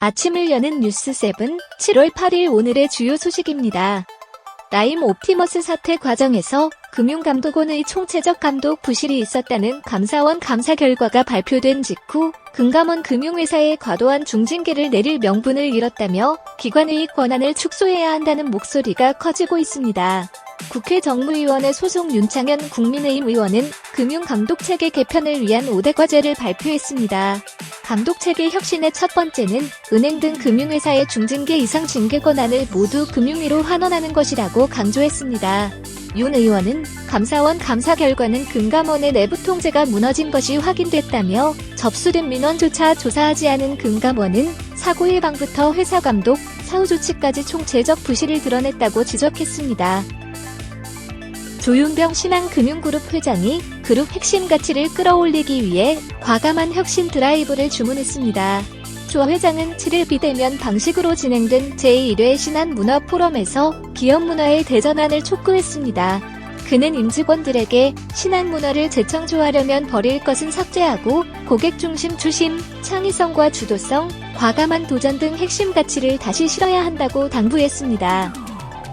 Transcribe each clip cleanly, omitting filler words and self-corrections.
아침을 여는 뉴스7 7월 8일 오늘의 주요 소식입니다. 라임 옵티머스 사태 과정에서 금융감독원의 총체적 감독 부실이 있었다는 감사원 감사 결과가 발표된 직후 금감원 금융회사에 과도한 중징계를 내릴 명분을 잃었다며 기관의 권한을 축소해야 한다는 목소리가 커지고 있습니다. 국회 정무위원회 소속 윤창현 국민의힘 의원은 금융감독체계 개편을 위한 5대 과제를 발표했습니다. 감독체계 혁신의 첫 번째는 은행 등 금융회사의 중징계 이상 징계 권한을 모두 금융위로 환원하는 것이라고 강조했습니다. 윤 의원은 감사원 감사 결과는 금감원의 내부 통제가 무너진 것이 확인됐다며 접수된 민원조차 조사하지 않은 금감원은 사고 예방부터 회사 감독, 사후 조치까지 총체적 부실을 드러냈다고 지적했습니다. 조윤병 신한금융그룹 회장이 그룹 핵심 가치를 끌어올리기 위해 과감한 혁신 드라이브를 주문했습니다. 조 회장은 7일 비대면 방식으로 진행된 제1회 신한문화포럼에서 기업 문화의 대전환을 촉구했습니다. 그는 임직원들에게 신한문화를 재창조하려면 버릴 것은 삭제하고 고객 중심 추심, 창의성과 주도성, 과감한 도전 등 핵심 가치를 다시 실어야 한다고 당부했습니다.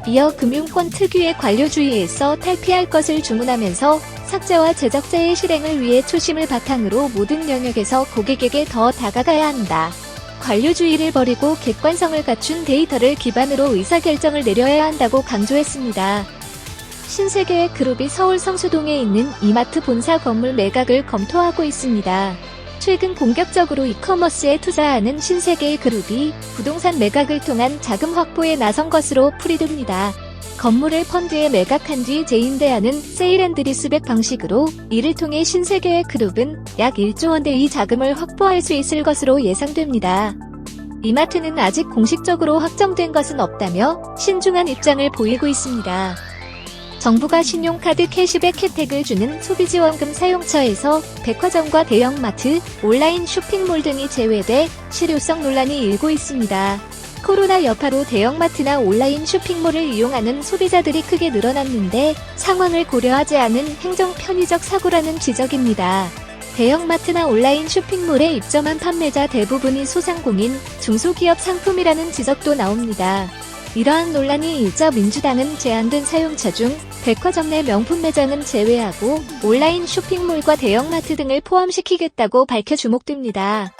이어 금융권 특유의 관료주의에서 탈피할 것을 주문하면서 삭제와 제적자의 실행을 위해 초심을 바탕으로 모든 영역에서 고객에게 더 다가가야 한다. 관료주의를 버리고 객관성을 갖춘 데이터를 기반으로 의사결정을 내려야 한다고 강조했습니다. 신세계그룹이 서울 성수동에 있는 이마트 본사 건물 매각을 검토하고 있습니다. 최근 본격적으로 이커머스에 투자하는 신세계그룹이 부동산 매각을 통한 자금 확보에 나선 것으로 풀이됩니다. 건물을 펀드에 매각한 뒤 재임대하는 세일앤드리스백 방식으로 이를 통해 신세계그룹은 약 1조 원대의 자금을 확보할 수 있을 것으로 예상됩니다. 이마트는 아직 공식적으로 확정된 것은 없다며 신중한 입장을 보이고 있습니다. 정부가 신용카드 캐시백 혜택을 주는 소비지원금 사용처에서 백화점과 대형마트, 온라인 쇼핑몰 등이 제외돼 실효성 논란이 일고 있습니다. 코로나 여파로 대형마트나 온라인 쇼핑몰을 이용하는 소비자들이 크게 늘어났는데 상황을 고려하지 않은 행정 편의적 사고라는 지적입니다. 대형마트나 온라인 쇼핑몰에 입점한 판매자 대부분이 소상공인, 중소기업 상품이라는 지적도 나옵니다. 이러한 논란이 일자 민주당은 제한된 사용처 중 백화점 내 명품 매장은 제외하고 온라인 쇼핑몰과 대형마트 등을 포함시키겠다고 밝혀 주목됩니다.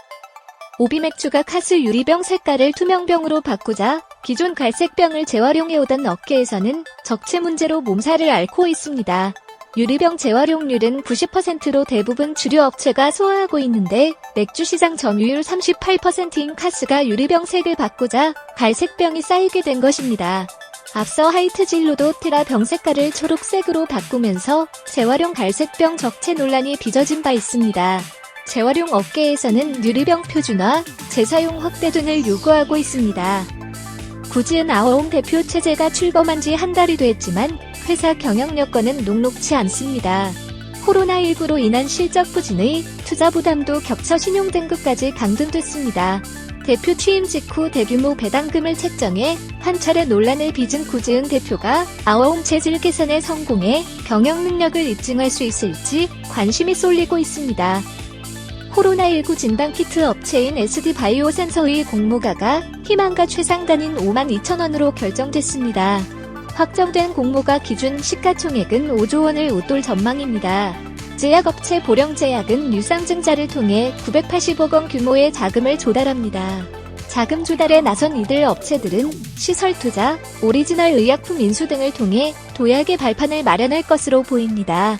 오비맥주가 카스 유리병 색깔을 투명병으로 바꾸자 기존 갈색병을 재활용해오던 업계에서는 적체 문제로 몸살을 앓고 있습니다. 유리병 재활용률은 90%로 대부분 주류 업체가 소화하고 있는데 맥주 시장 점유율 38%인 카스가 유리병 색을 바꾸자 갈색병이 쌓이게 된 것입니다. 앞서 하이트진로도 테라 병 색깔을 초록색으로 바꾸면서 재활용 갈색병 적체 논란이 빚어진 바 있습니다. 재활용 업계에서는 유리병 표준화, 재사용 확대 등을 요구하고 있습니다. 구지은 아워홈 대표 체제가 출범한 지 한 달이 됐지만 회사 경영 여건은 녹록치 않습니다. 코로나19로 인한 실적 부진의 투자 부담도 겹쳐 신용 등급까지 강등됐습니다. 대표 취임 직후 대규모 배당금을 책정해 한 차례 논란을 빚은 구지은 대표가 아워홈 체질 개선에 성공해 경영 능력을 입증할 수 있을지 관심이 쏠리고 있습니다. 코로나19 진단키트 업체인 SD바이오 센서의 공모가가 희망가 최상단인 52,000원으로 결정됐습니다. 확정된 공모가 기준 시가총액은 5조 원을 웃돌 전망입니다. 제약업체 보령제약은 유상증자를 통해 980억 원 규모의 자금을 조달합니다. 자금 조달에 나선 이들 업체들은 시설투자, 오리지널 의약품 인수 등을 통해 도약의 발판을 마련할 것으로 보입니다.